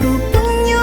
Rupanya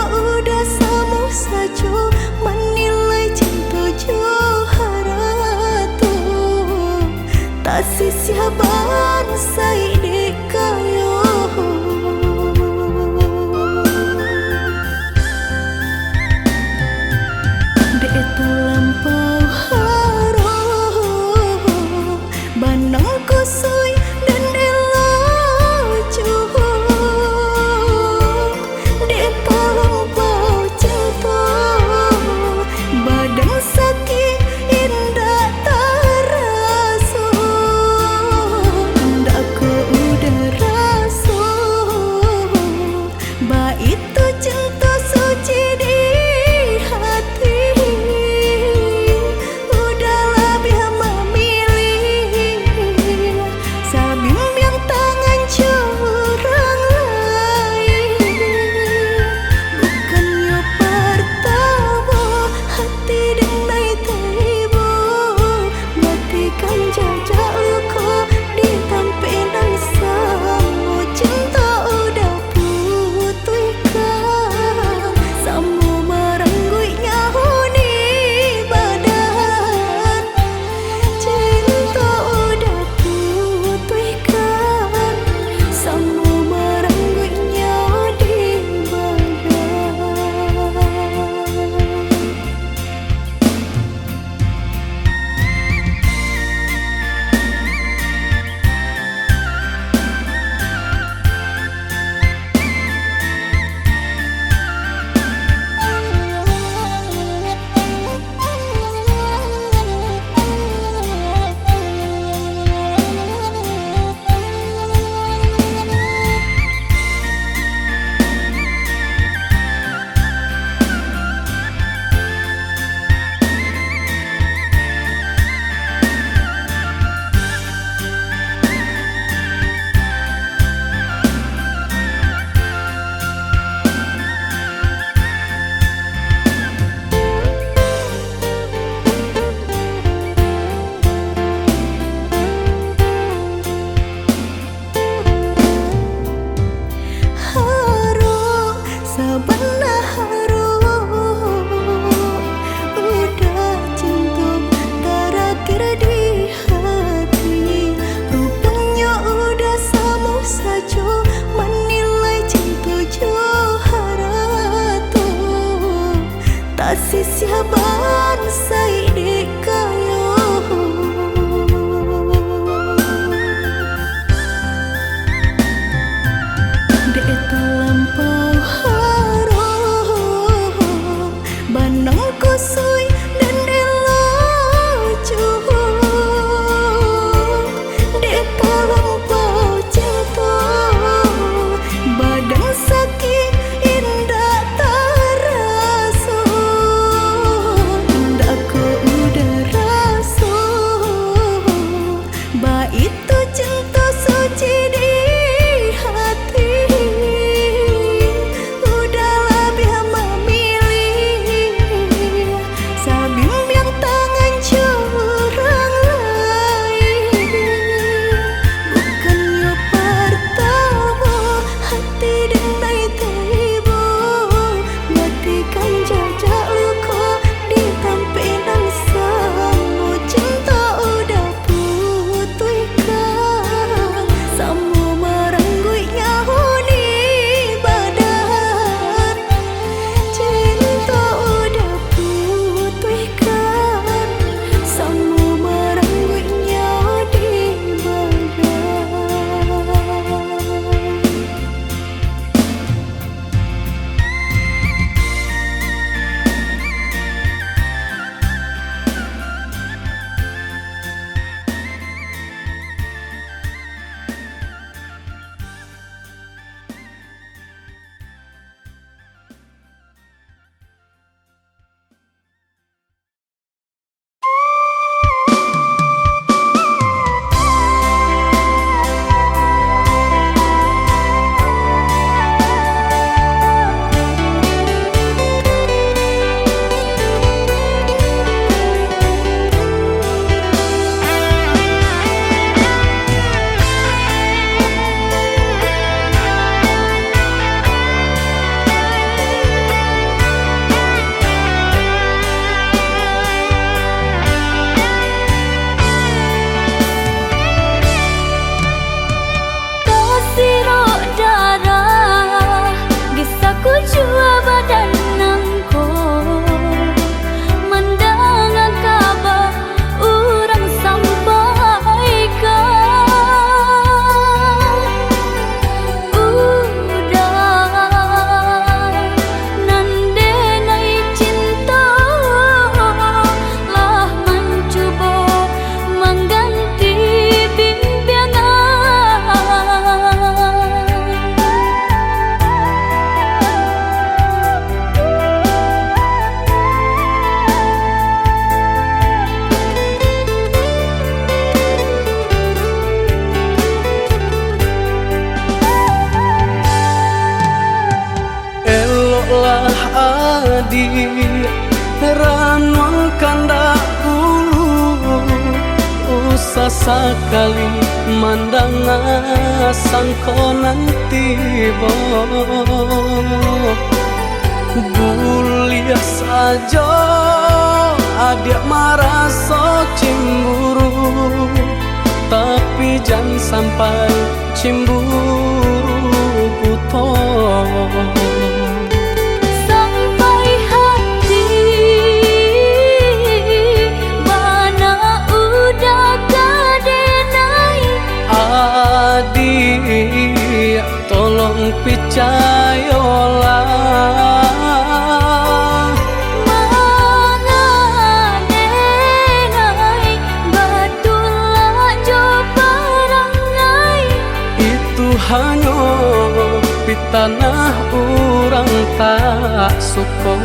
benar udah cinta terakhir di hati. Rupanya udah sama saja menilai cinta johara tuh. Tak sia-sia bangsa ini kayo. Dek terlampau harum banang kusui dan dilucu. Dek terlampau cinta badan sakit indah terasa. Indah ku udah rasa bah itu cinta suci di hati. Udahlah biar memilih sabim yang tangan curang lain. Bukannya pertama hati denai tiba matikan jajak luka di tampilan sama. Cinta udah putihkan sama merengguinya huni badan. Cinta udah putihkan sama merengguinya di ranul kandak dulu usah sekali mandang sangko nanti buliah saja adik merasa cemburu, tapi jangan sampai cemburu buta. Adik, tolong percayalah, mengadenai betullah jo perangai. Itu hanya di tanah orang tak suka.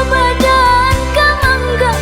Badan kamu enggak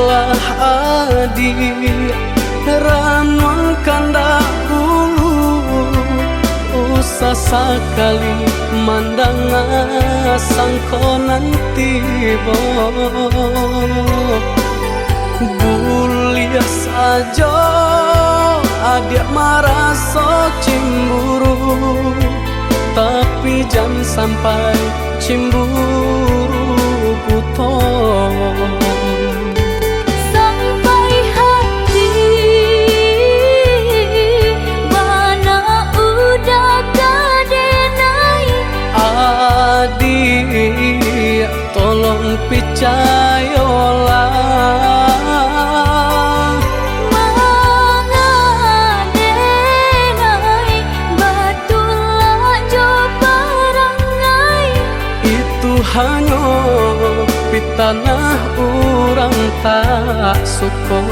ulah adi ranuang kandak bulu usah sekali mandang sangkonan tiba bulia saja adik merasa cemburu tapi jangan sampai cemburu buta sampai hati mana udah kadenai adik tolong percayalah hanya pitanah orang tak suka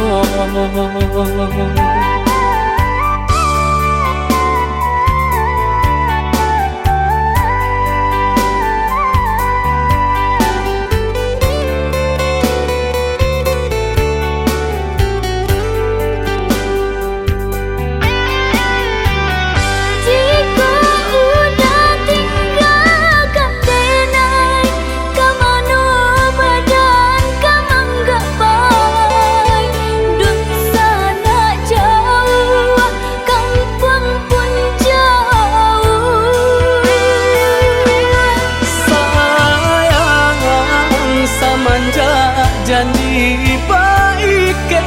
janji baik ke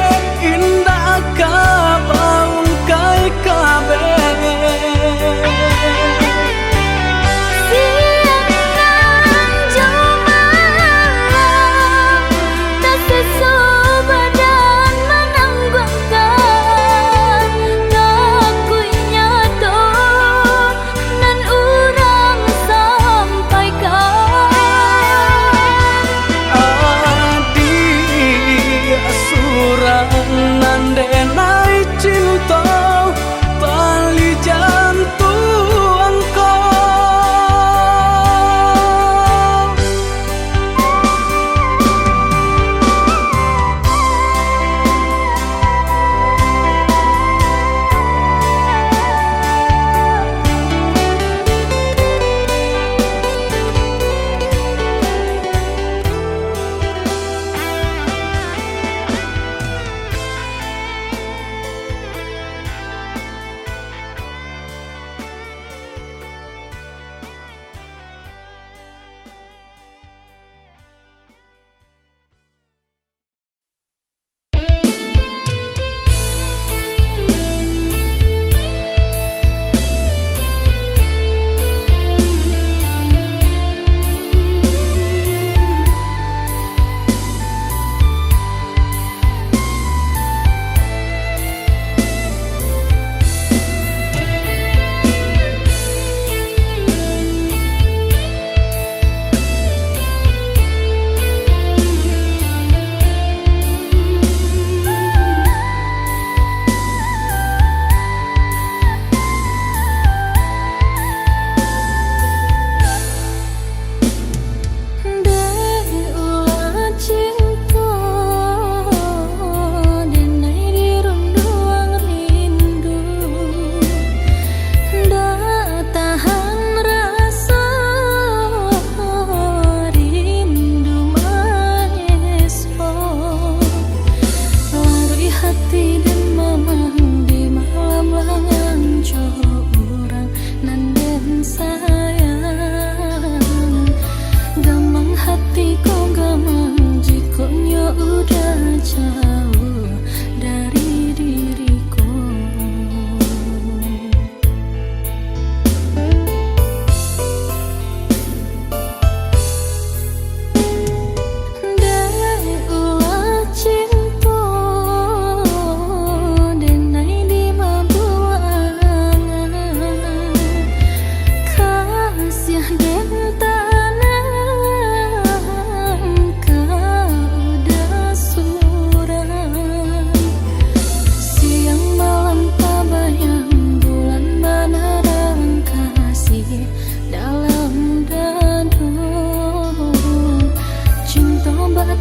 indah kabaung kai kabe siangan jumalang tak sesobadan menanggungkan ngakuinya toh nan urang sampaikan nandenai cinta tali jantung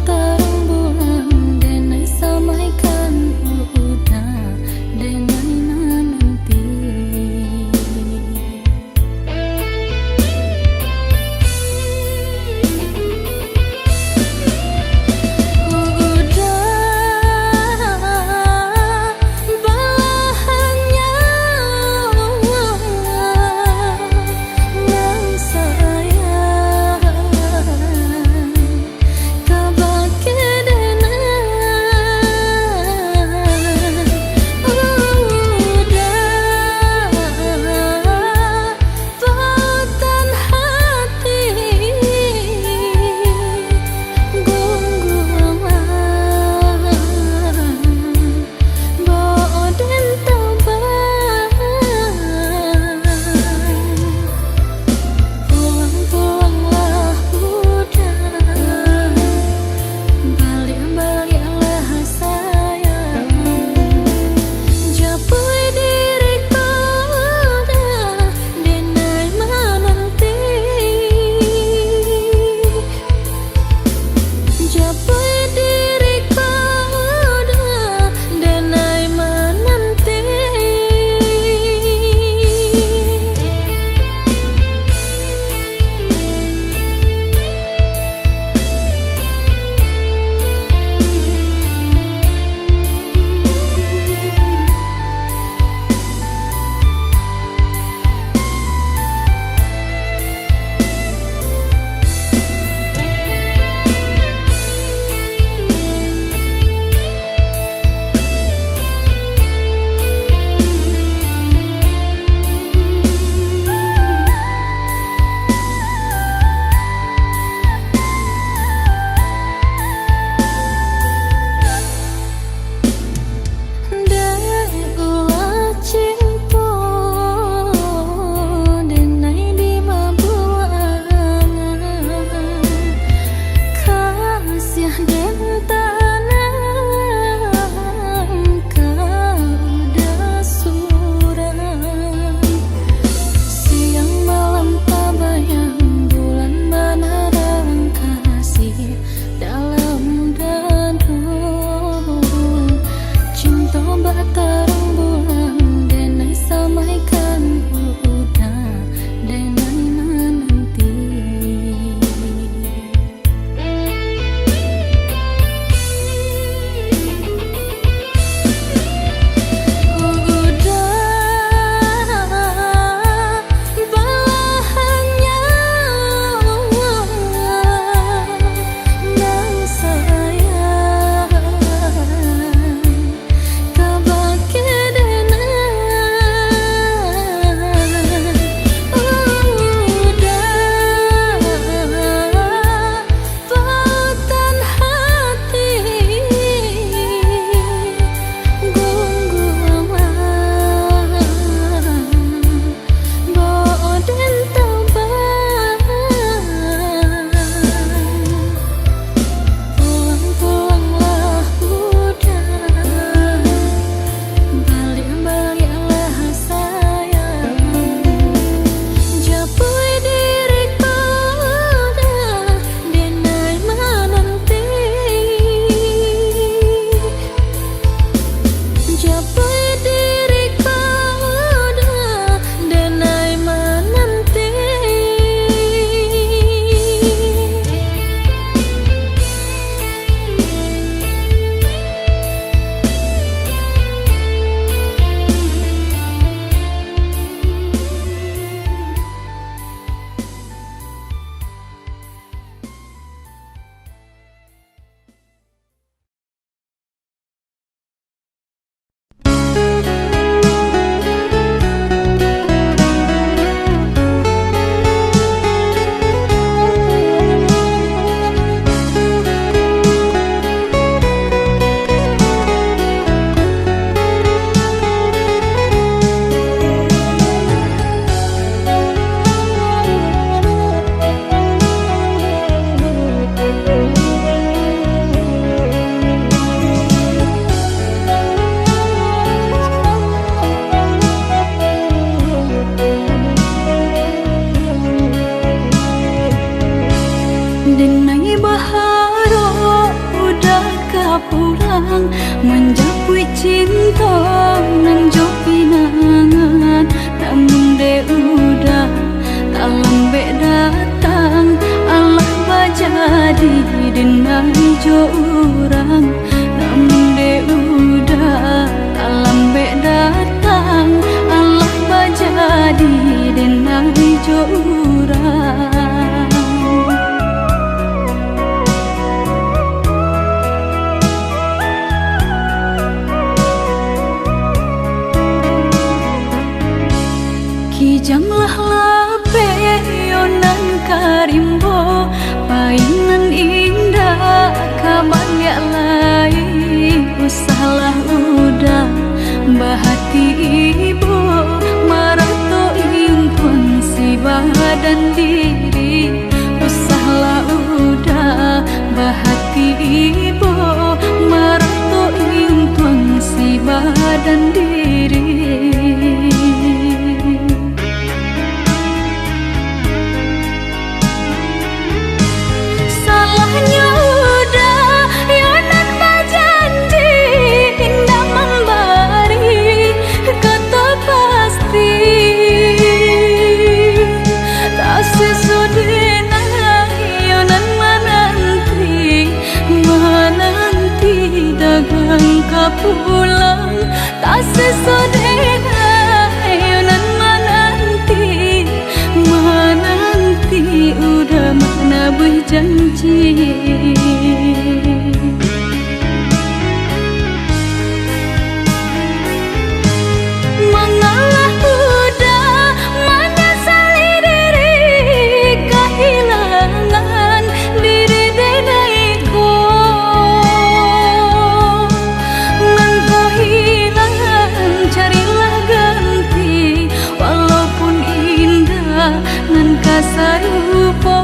terang bulan denai baharo udah kapulang menjapui cinta nan jo pinangan namun de udah tak lambe datang Allah bajadi denai jo urang namun de udah tak lambe datang Allah bajadi denai jo urang. Kijanglah lape yonan karimbo paingan indah kabalya lai usahlah udah bahati ibu marato impun si badan diri usahlah udah bahati ibu marato impun si badan diri. Pulang tak sesodena yonan menanti udah mana berjanji mengalah udah menyesali diri kehilangan diri denaiku nan kasarupo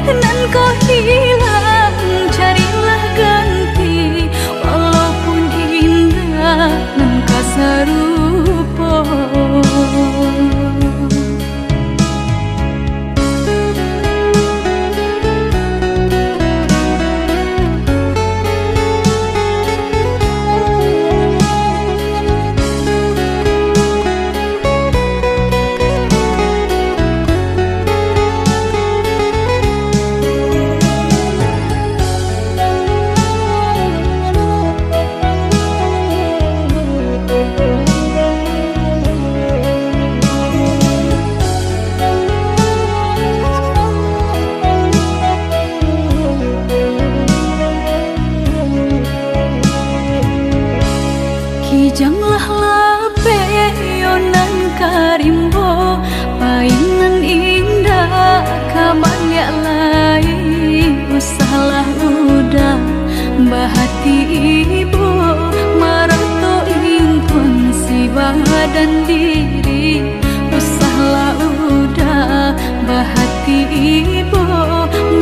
nan kau hilang carilah ganti walaupun indah nan kasarupo. Kijanglah lape yonan karimbo paingan indah kabalya lai usahlah udah bahati ibu marato impun si badan diri usahlah udah bahati ibu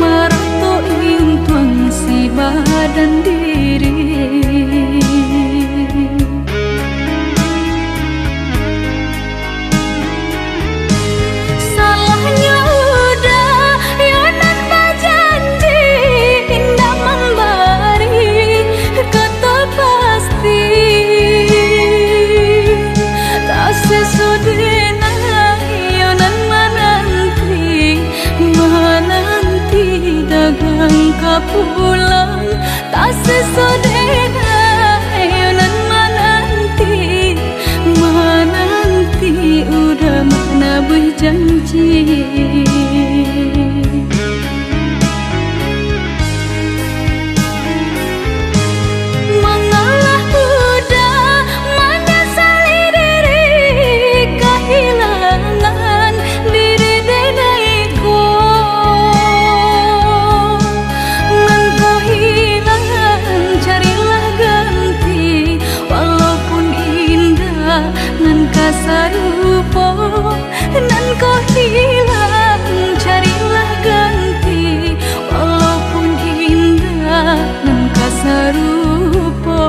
marato impun si badan diri. Pulang tak sesodena yonan menanti udah mana berjanji mengalah udah menyesali diri kehilangan diri denaiku nan kasarupo nan kau hilang carilah ganti walaupun indah nan kasarupo.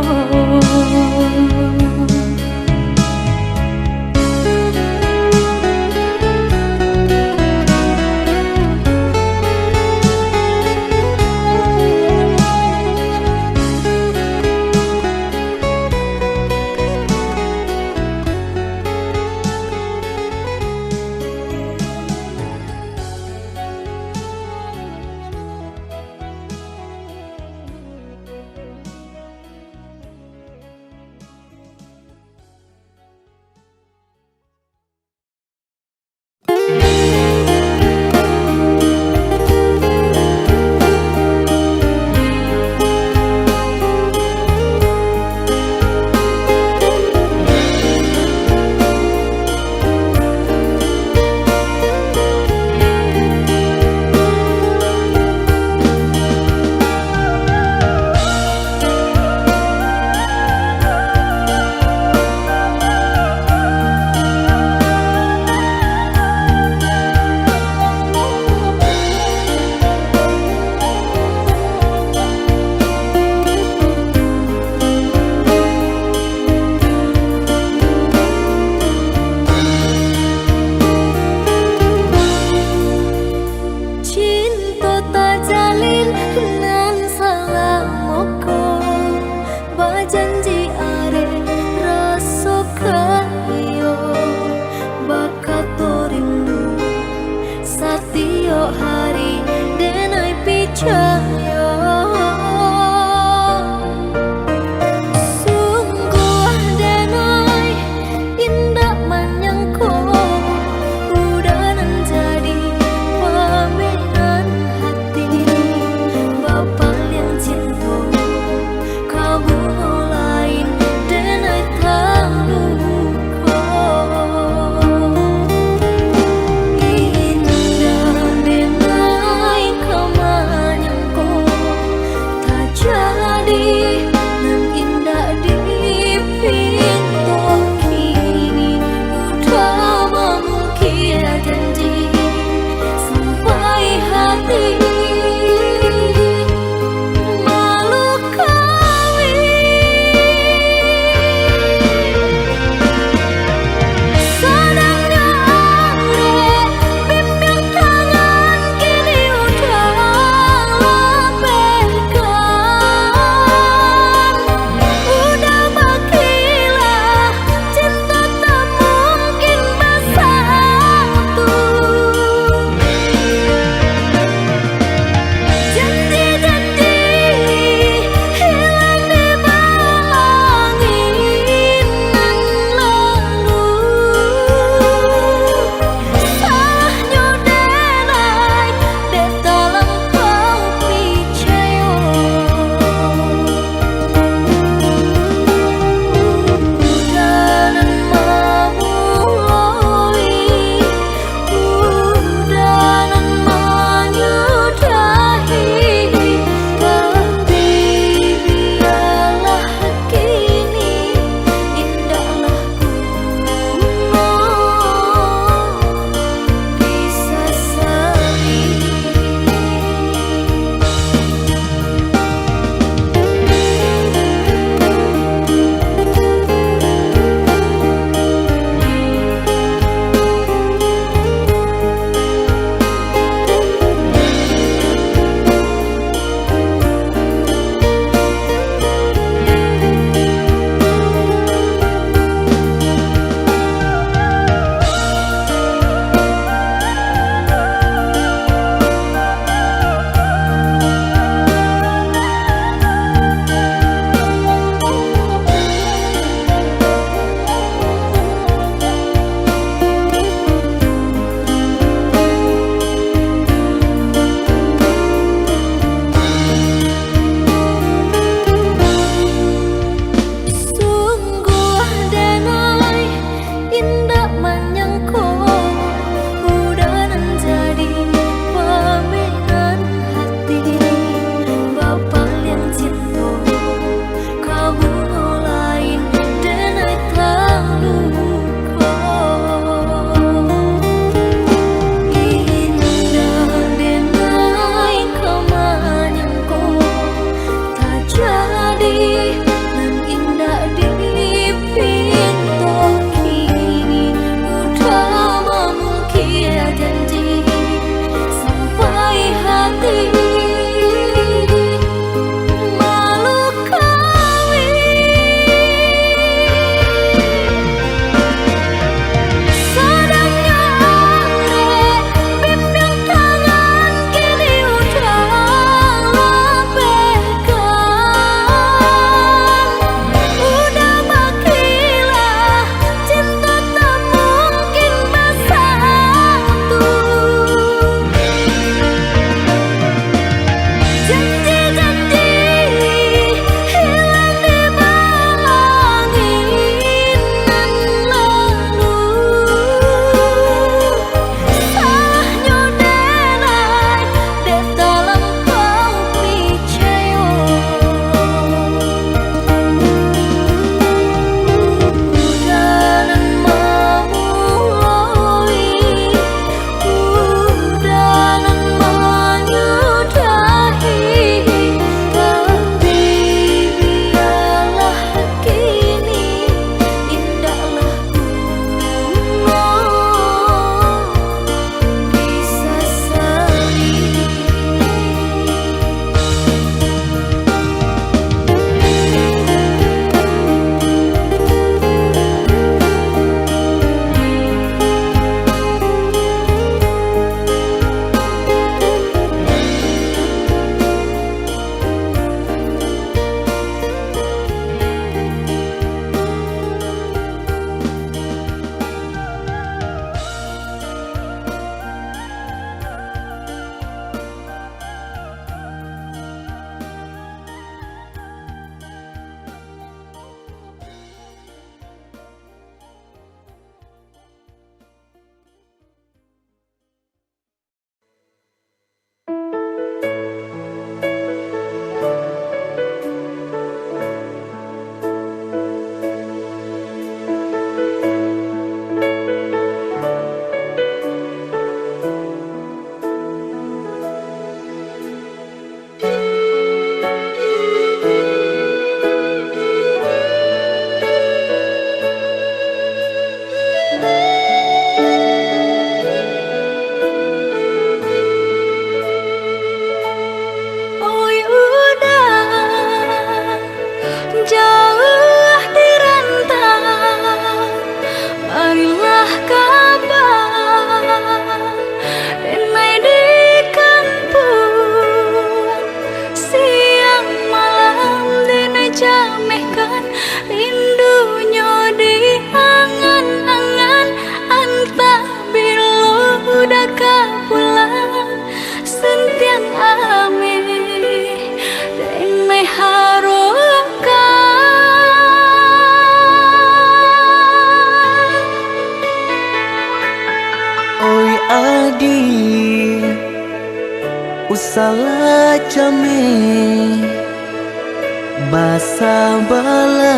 Basa bala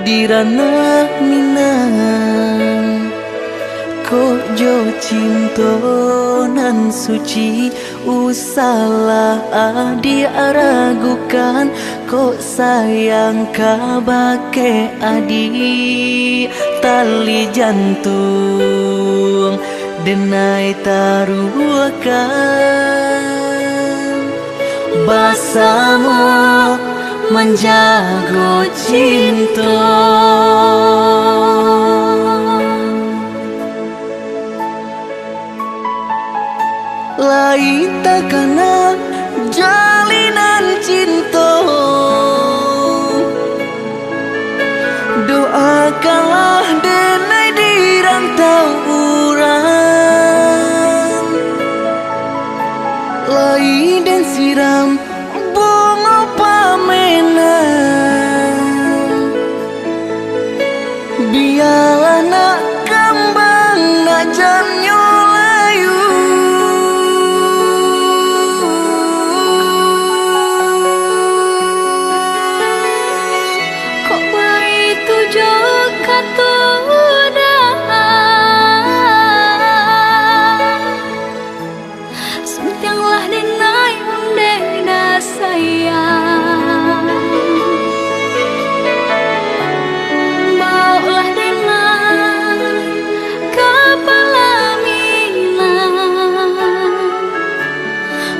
di ranah minang, kok jo cinta nan suci usalah adi aragukan, kok sayang kabake adi tali jantung denai taruhkan. Basamu menjago cinta, lain takana jalinan cinta. Doakanlah denai di rantau urang, lain dan siram bunga pamenang. Biarlah nak kembang nak jamnya layu, kok baik tujuh kata sentianglah denai undena sayang, baulah denai kepala minang,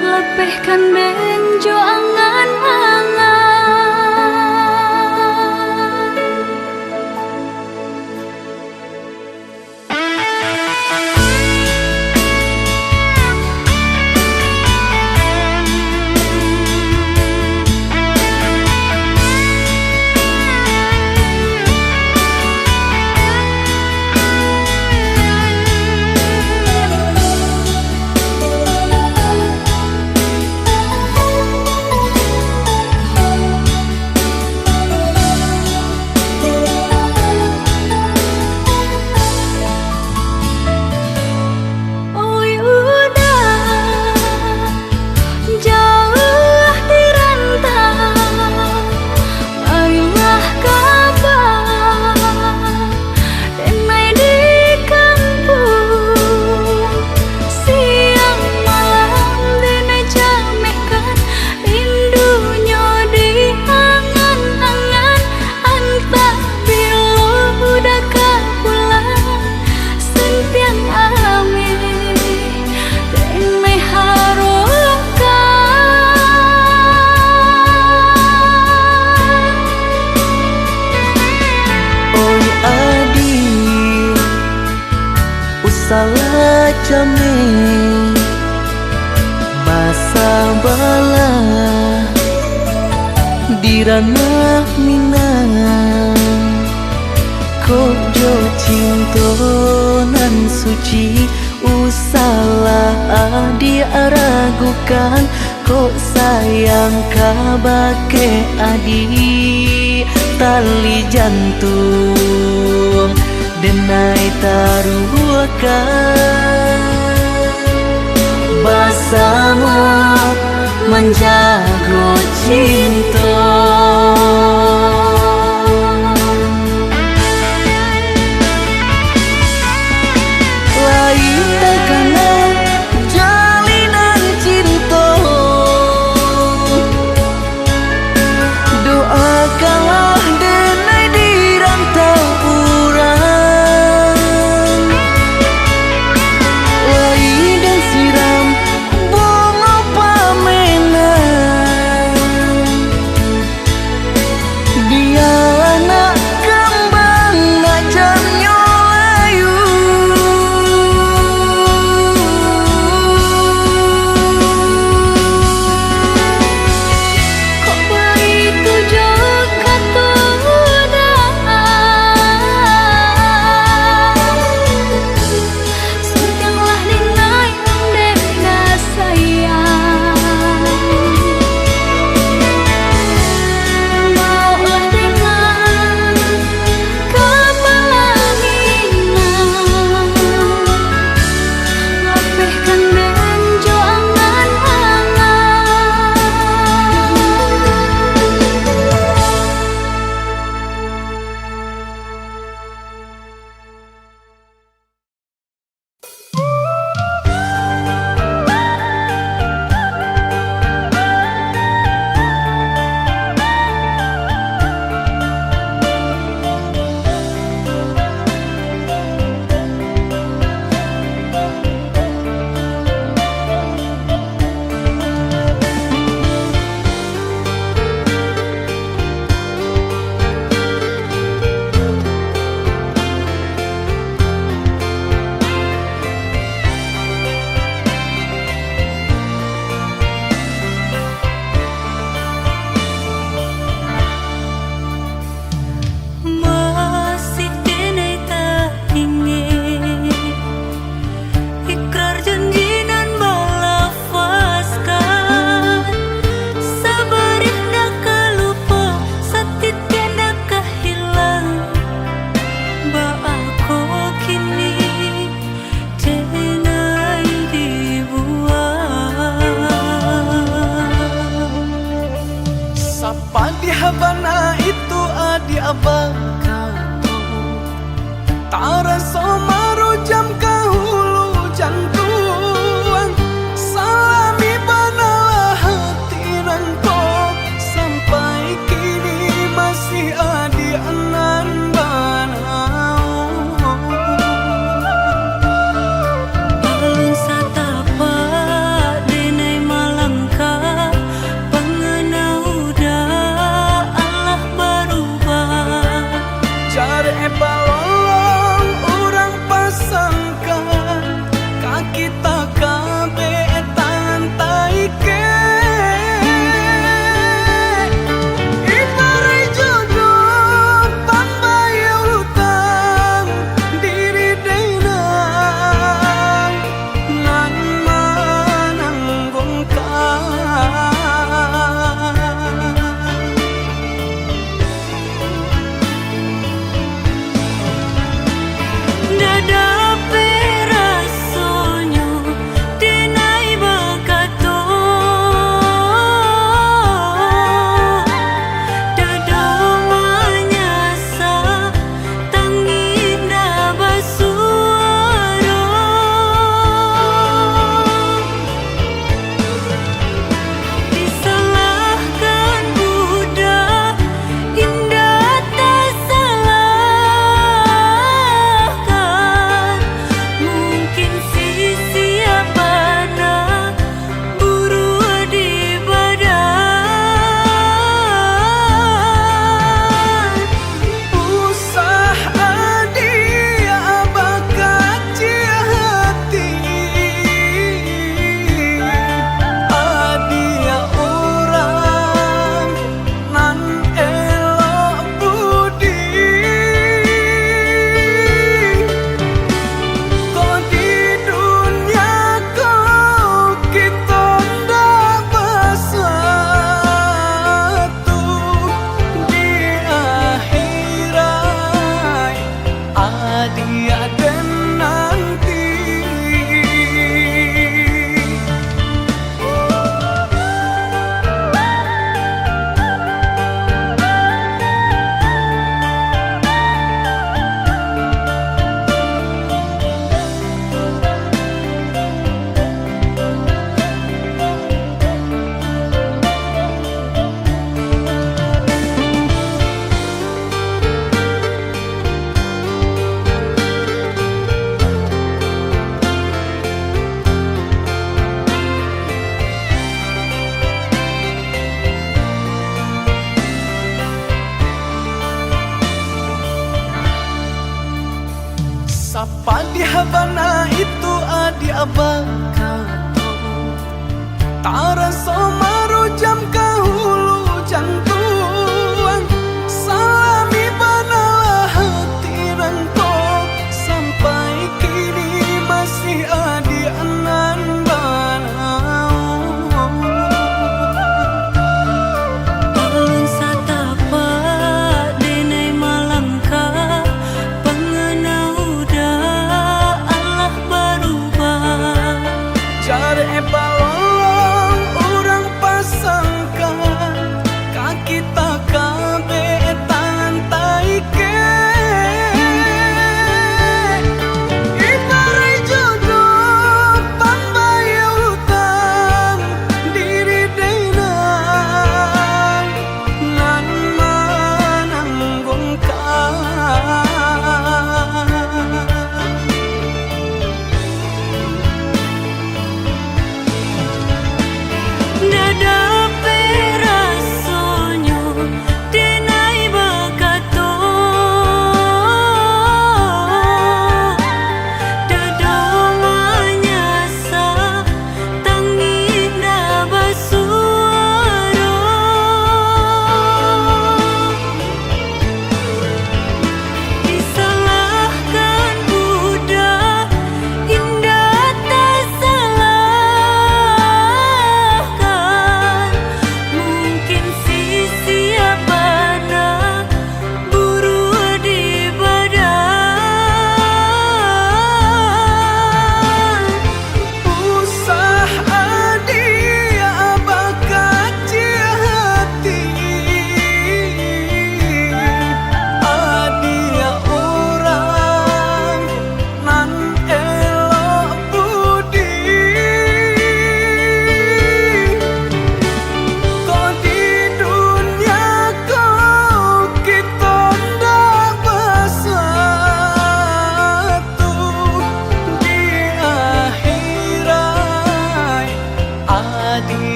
lepehkan benjo angan-angan. Salah jame basa bala di ranah minang, kok jo cinta nan suci usalah adi aragukan, kok sayang kabake adi tali jantung denai taruhkan. Basamu menjago cinta, lain takana jalinan cinta. Doakanlah denai di rantau urang, lain dan siram bunga pamenang. habana itu adi abang kato Tara somaru jam kahulu jantuan Salami banalah hati nangko Sampai kini masih adi anan banau Alun satapa denai malangka Pengenau da Allah berubah Cari balolong orang pasangkan Kaki tak kabe tangan taike Ibarai jodoh pambayar utang Diri denang Nan menanggungkan Dada perasonyo denai bakato Dada manyasa tanginda basuaro Disalahkan budak indah tak salahkan Mungkin sisi apana buru di badan Usah adia bakaci hati Adia orang nan elok budi Kau di dunia kau kita ndak bersatu Di akhirat adia dan nanti Sapa di habana itu adi abang kato Tara somaru jam kahulu jantuan Salami banalah hati nangko Sampai kini masih adi anan banau Alun satapa denai malangka Pengenau da Allah berubah Cari balolong orang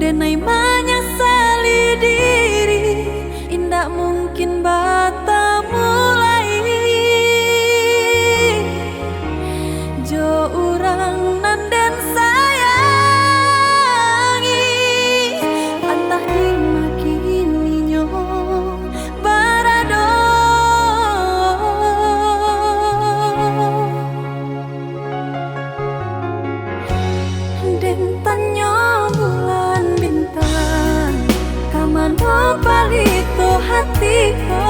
denai menyesali diri, indak mungkin bata mulai. Jo urang nan den sayangi, antah dimakini nyo barado. Den tanyo bulan bintang, kamano palito hatiku,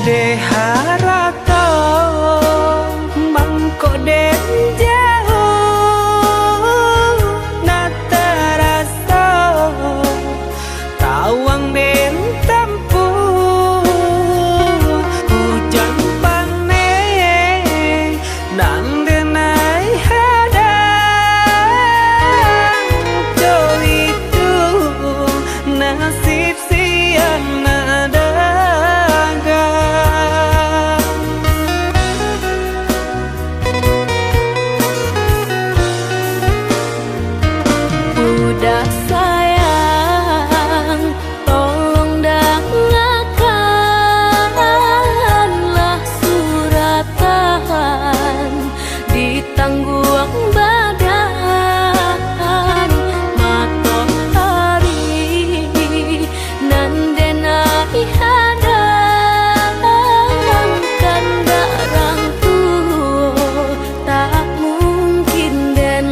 Deharata mangko den jauh natarasa tawang den tempuh hujan panen nan denai hadang jo itu nasib siang nada Udah sayang, tolong dengarkanlah suratan di tangguang badan matahari nan denai hadang kandarang tuh tak mungkin den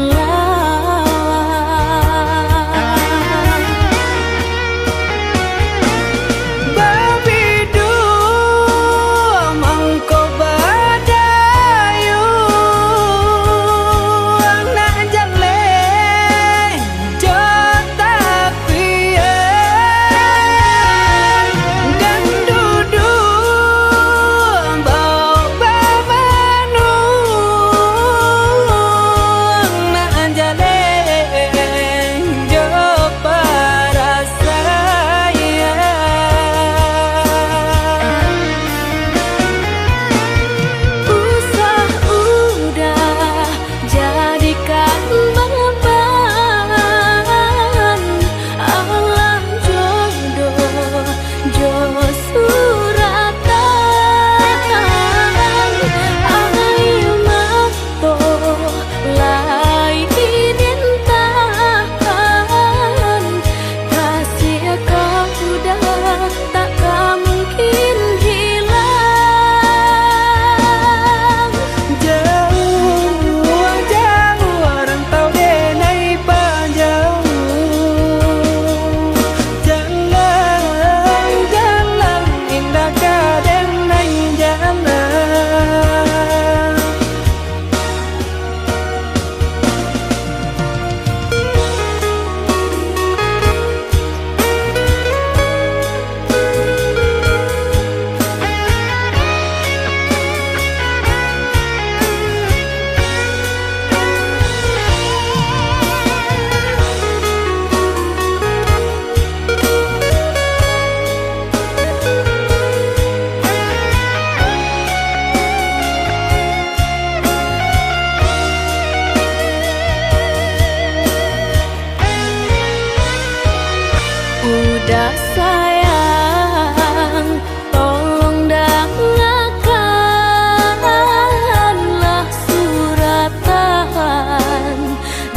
Udah sayang, tolong dengarkanlah suratan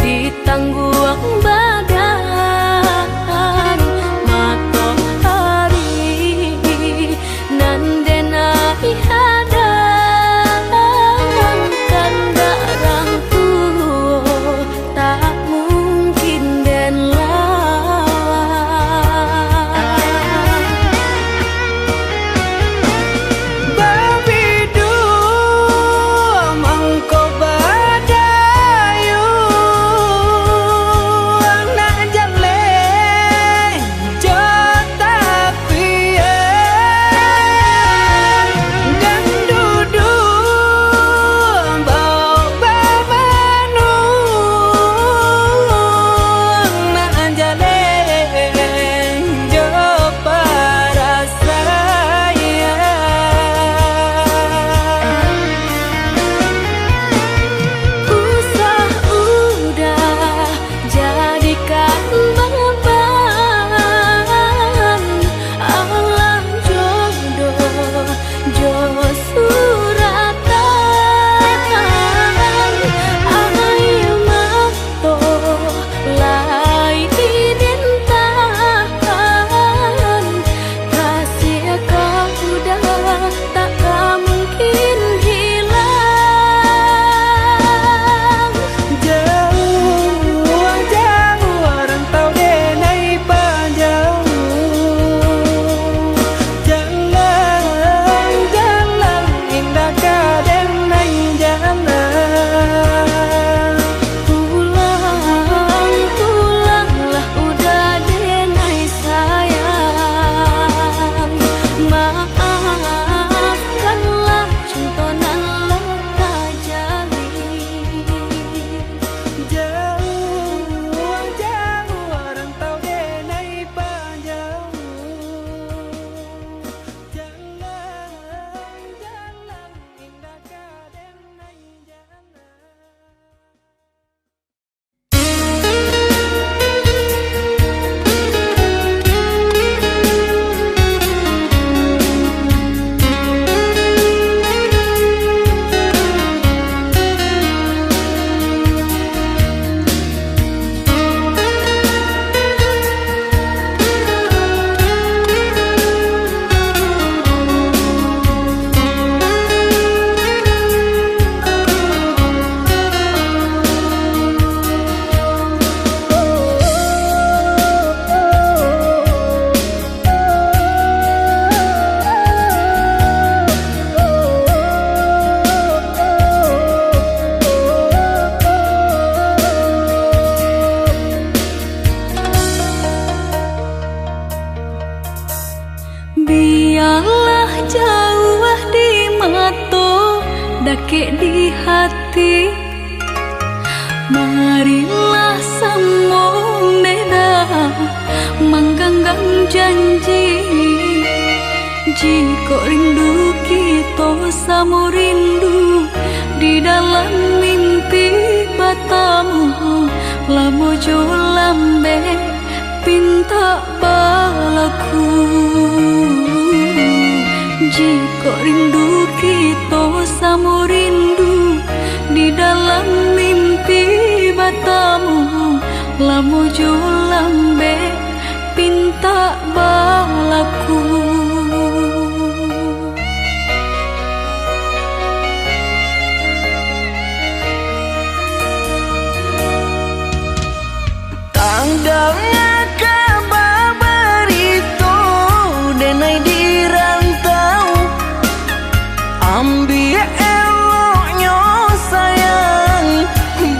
di tangguang badan matahari nan denai hadang kandarang tuh tak mungkin den lawan. jauh di mata, dake di hati. Marilah sambung beda, menggenggam janji. Jika rindu kita sama rindu di dalam mimpi batamu, lamo jo lambe pinta balaku. Jika rindu kita sama rindu di dalam mimpi batamu, lamo jo lambe pinta balaku. Tangdang kabar berito denai di rantau, ambil eloknya sayang,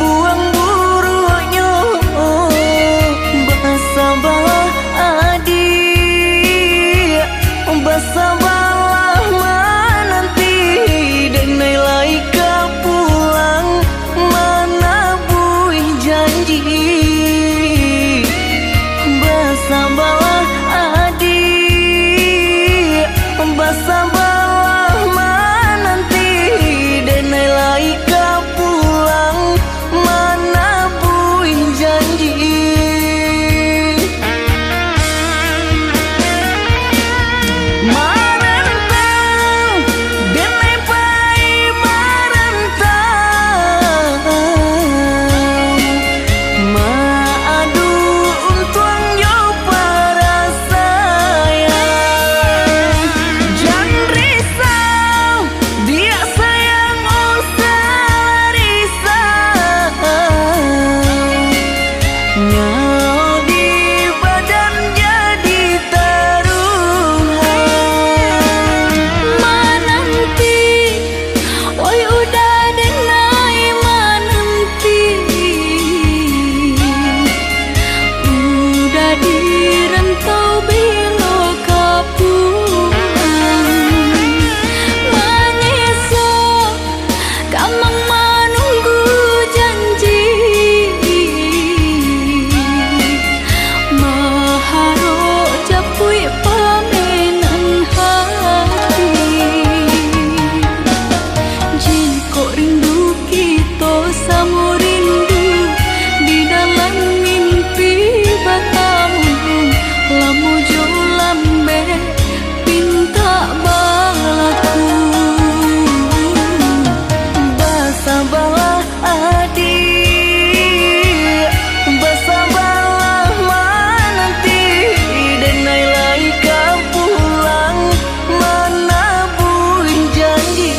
buang buruknya. Bersabarlah adik, bersabarlah menanti, denai laika pulang mana buih janji. Bersabarlah adik, bersabarlah menanti, denai laika pulang mana buih janji. Marantau, denai pai marantau, maadu untuang yo para sayang. Jangan risau, dia sayang usah risau. Nyawa di badan jadi taruhan. Menanti, oi udah denai menanti. Udah di rantau bila kapulang. Menyesal, kamang menunggu janji. Maharo japui pamenan hati. Jika rindu kita sama rindu di dalam mimpi batamu, lamu jo lambe pinta balaku. Bersabarlah adik, bersabarlah menanti, denai laika pulang mana buih janji.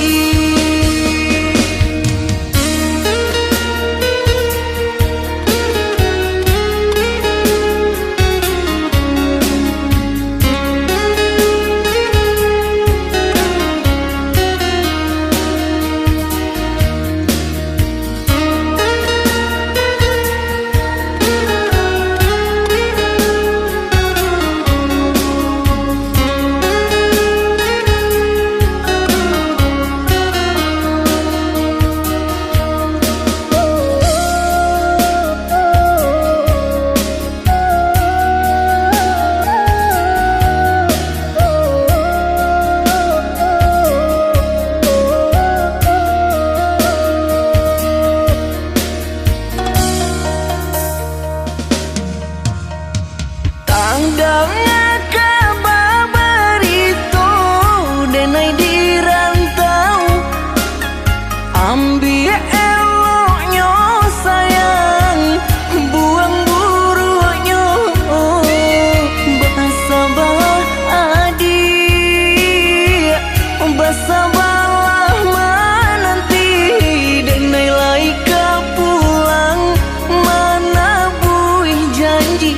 Tangdang kabar berito denai di rantau, ambil eloknya sayang, buang buruknya. Bersabarlah adik, bersabarlah menanti, denai laika pulang mana buih janji.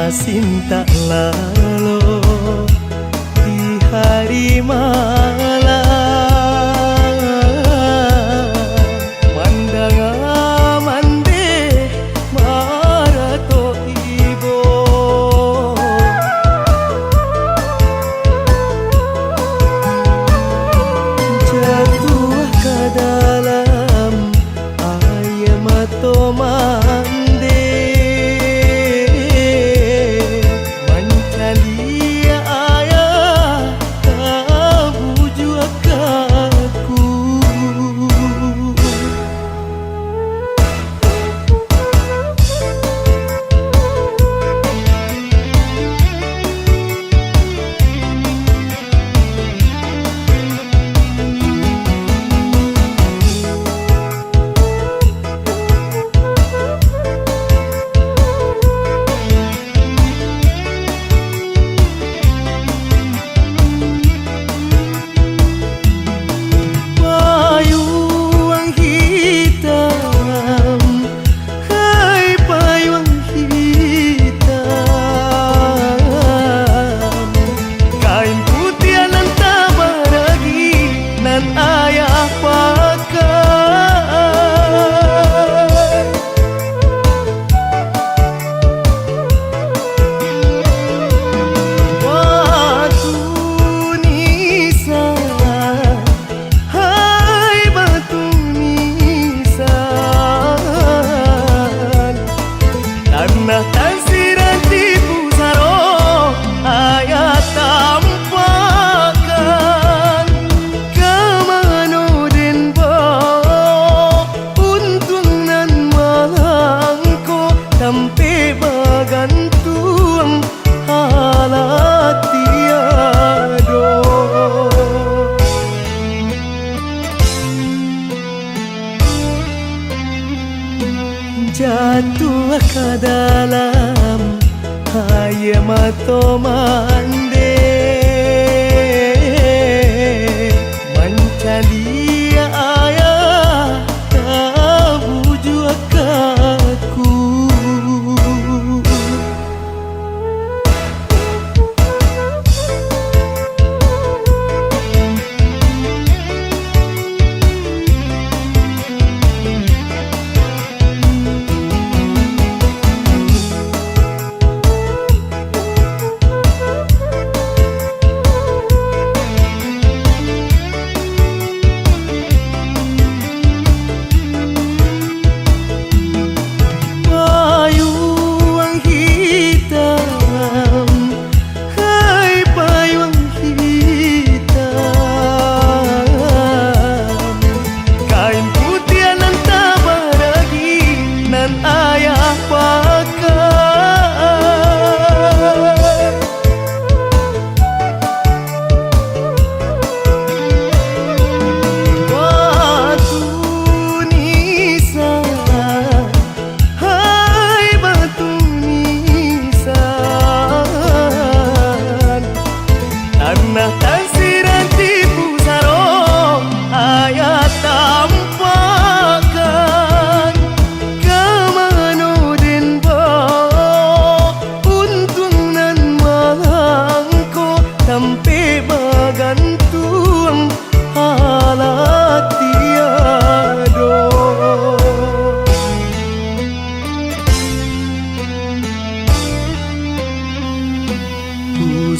Sinta lalo di hari malam mandang mande marato ibo jatuh ke dalam air mata mande jatuh ke dalam air mata mande mencari ayah tak bujuk aku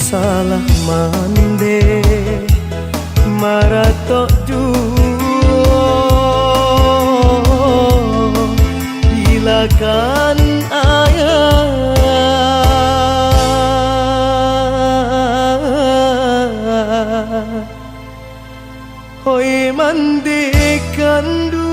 salah mande marato juo hilakan ayah hoi mande kandu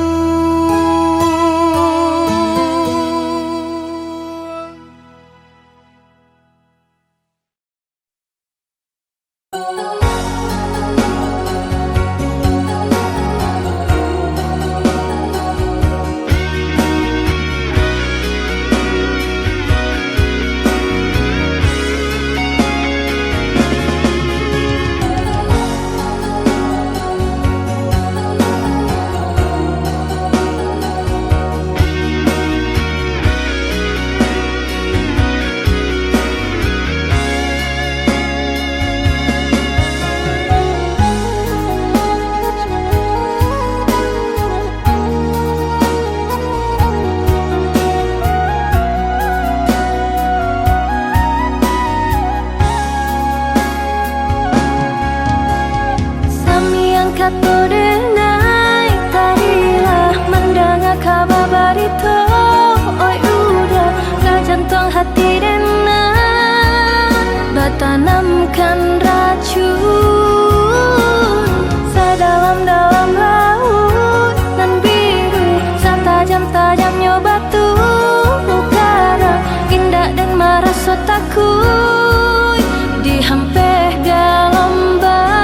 satu denai. Tadilah mendengar kabar berita, oi udah gak jantung hati denai. Bertanamkan racun sedalam-dalam laut nan biru, setajam-tajamnya batu. Karena indah dan merasa takut dihampir gelombang.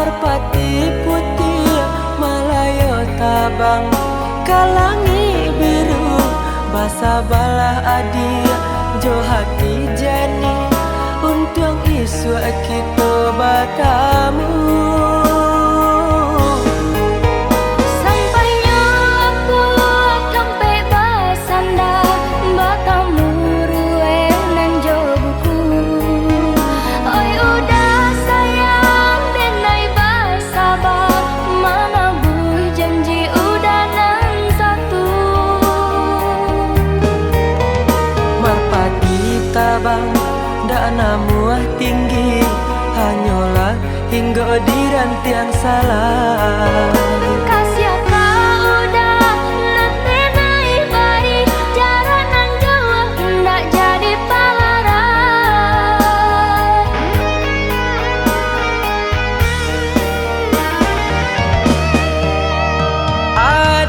merpati putih Malayo tabang kalangi biru basa balah adia jo hati jani untung isu kita batamu. Sampainya aku sampai basanda batamu rue nan jo buku. Oi udah sayang denai basabah mana buih janji udah nan satu. Merpati tabang dak namuah tinggi hanyalah hingga di rantiang salah. Kasih kau udah nanti naik bari jalan nan jauh ndak jadi palaran.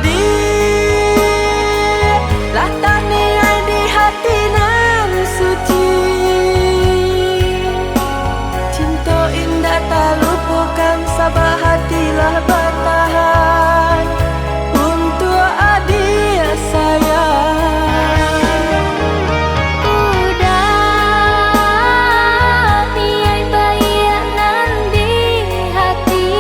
Adik lah tani di hati nan suci cinta indah tak lupakan sabah hatilah bertahan untuk adik sayang. Udah tiai bayanan di hati.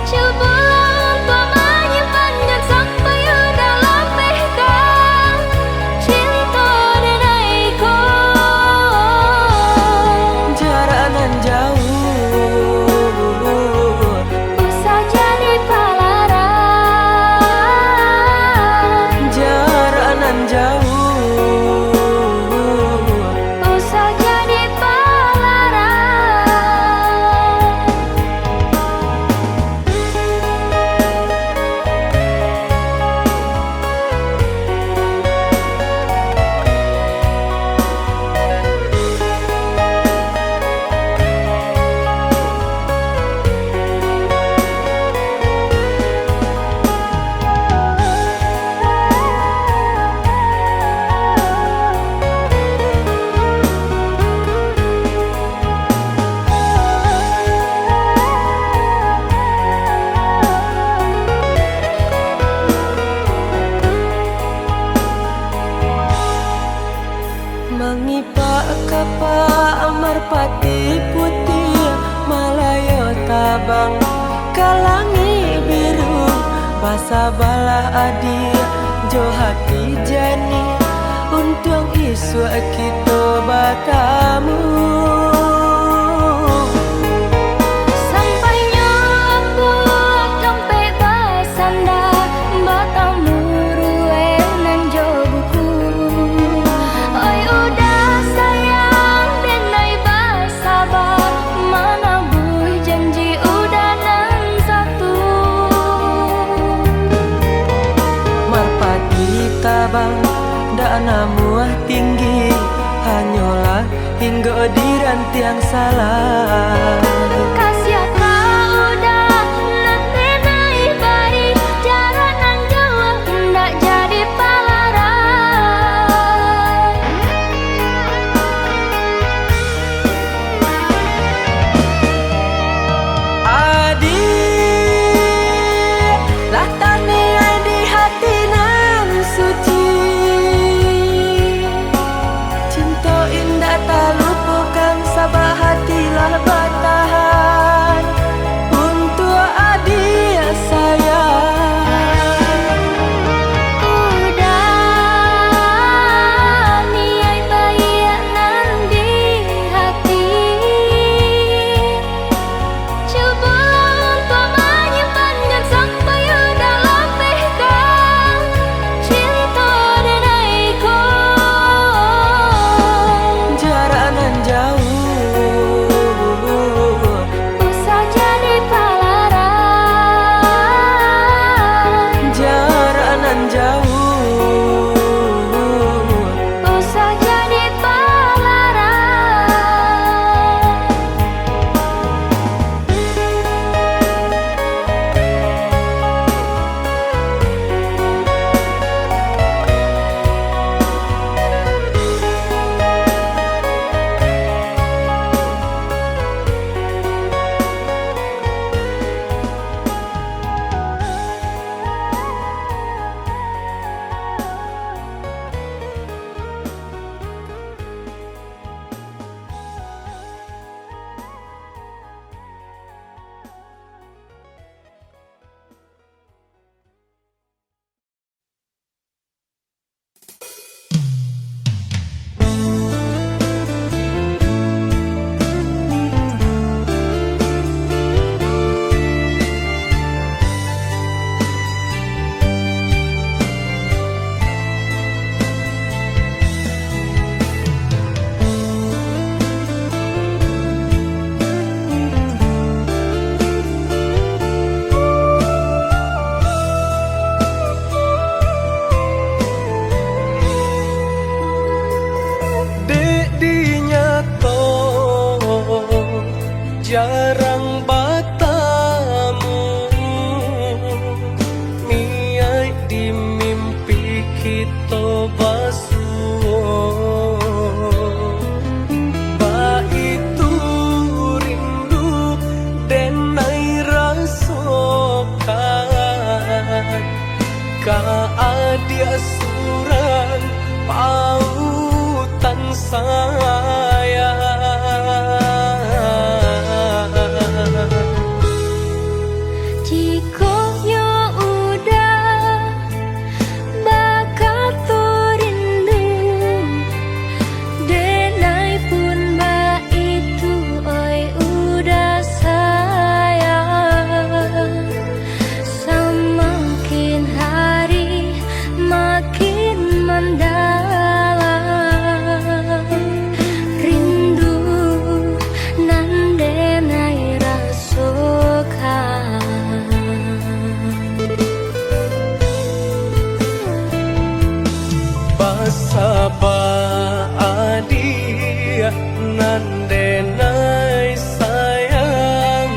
Cobalah untuk menyimpannya sampai udah lepehkan cinta denaiku. Jarak nan jauh Usah jadi palaran. jarak nan jauh Usah jadi palaran. mengipak kapa merpati putih Malayo tabang kalangi biru basa balah adia jo hati jani untung isu kita batamu. Sampainya aku sampai basanda batamu rue nan jo buku. Oi udah sayang denai basabah mana buih janji udah nan satu. Merpati tabang dak namuah tinggi hanyalah hingga di rantiang salah. Kasih kau udah nanti naik bari jalan nan jauh ndak jadi palaran. Adik lah tani di hati nan suci cinta indah tak lupakan sabah hatilah bertahan. jarang batamu, miai di mimpi kita basuh. Ba itu rindu denai rasokan, ka adia surang pautan sayang. Jika yo udah bakal rindu, denai pun ba itu oi udah sayang. Semakin hari makin mendalam rindu nan denai rasokan. Basaba adia nan denai sayang,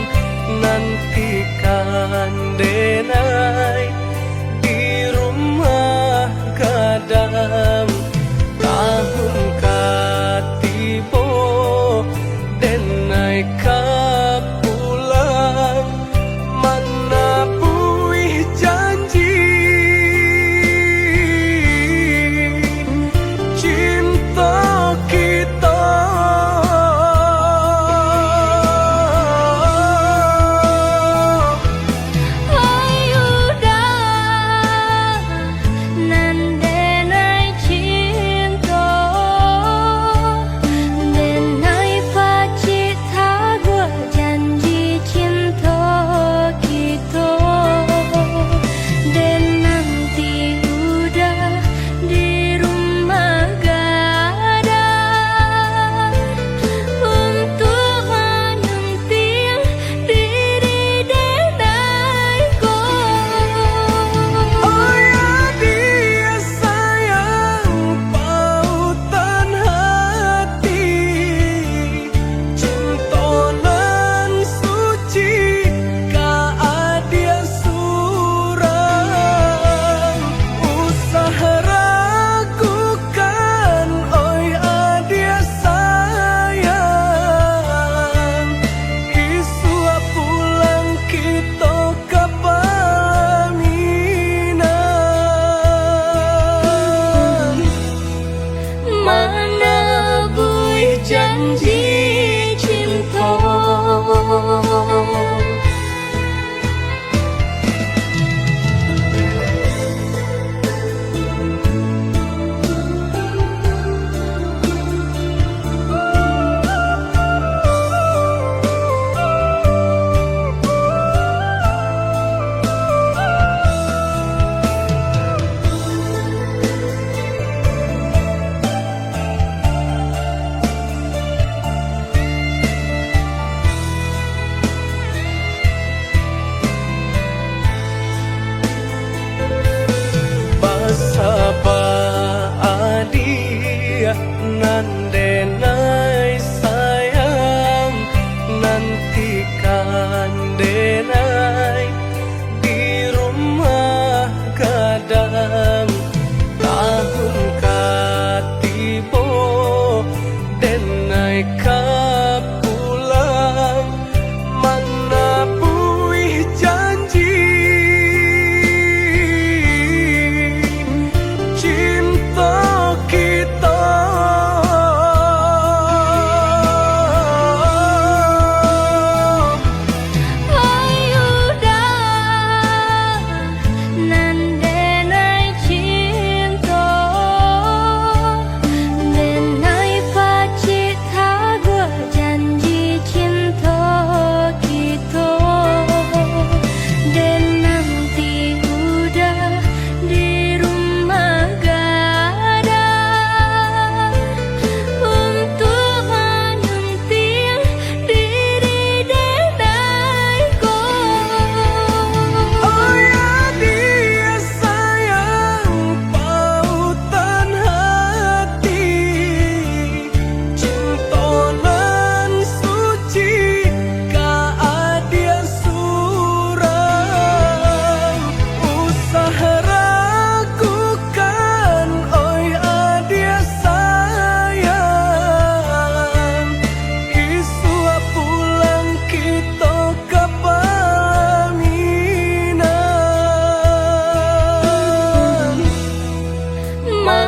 nantikan denai di rumah gadang. Tahun katibo denai ka pulang, mana buih janji cinta kita. Oi udah nan denai cinta, denai pacit hago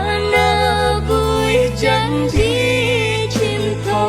menebus janji cinta.